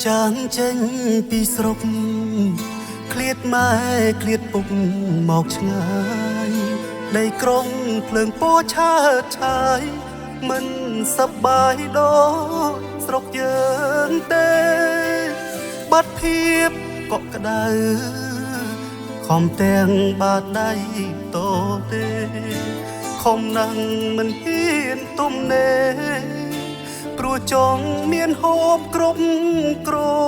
ចាងចេញពីស្រុកឃ្លាតម៉ែឃ្លាតពុកមកឆ្ងាយដីក្រុងភ្លើងពណ៌ឆើតឆាយមិនសប្បាយដូចស្រុកយើងទេបាត់ភាពកក់ក្ដៅខំទាំងបាតដៃតទេខំណាំងមិនហ៊ានទំនេរព្រោះចង់មានហូបគ្រប់គ្រា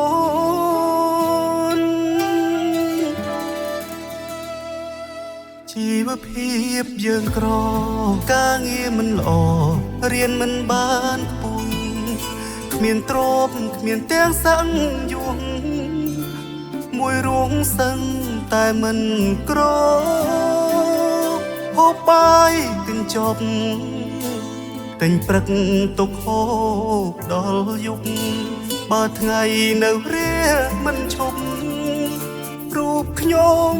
ន់ជីវភាពយើងក្រការងារមិនល្អរៀនមិនបានខ្ពង់គ្មានទ្រព្យគ្មានទាំងសង្យុងមួយរួងសឹងតែមិនក្រហូបបាយទិញចប់ទិញព្រឹកទុកហូបដល់យប់បើថ្ងៃនៅរាមិនឈប់រូបខ្ញុំ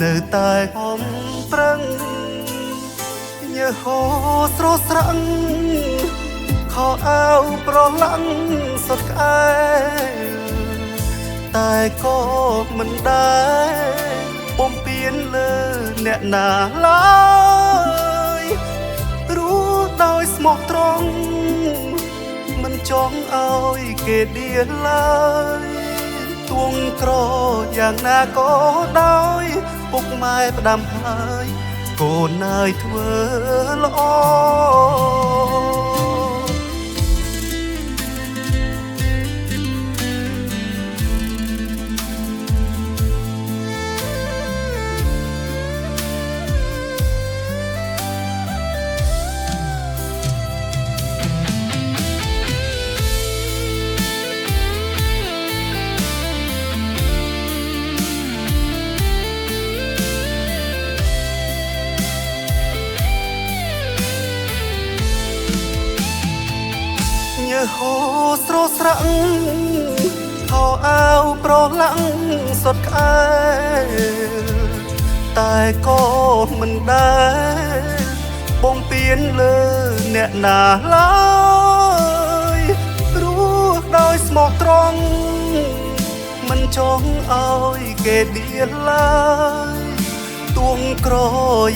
នៅតែហំប្រឹងញើហូរស្រស់ស្រង់ខោអាវប្រឡាំងសុទ្ធក្អែតែក៏មិនដែរបំពេញលើអ្នកណាឡើយรู้ដោយស្មោះត្រង់មិនចង់ឲ្យគេដៀលឡើយទួងក្រយ៉ាងណាក៏ដោយពុកម៉ែផ្ដាំហើយកូននើយធ្វើល្អញើហូរស្រស់ស្រង់ខោអាវប្រឡាំងសុទ្ធក្អែតែក៏មិនដែរបំពេញលើអ្នកណាឡើយរស់ដោយស្មោះត្រង់មិនចង់ឲ្យគេដៀលឡើយទួងក្រ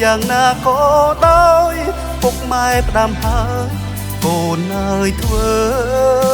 យ៉ាងណាក៏ដោយពុកម៉ែផ្ដាំហើយកូនអើយធ្វើ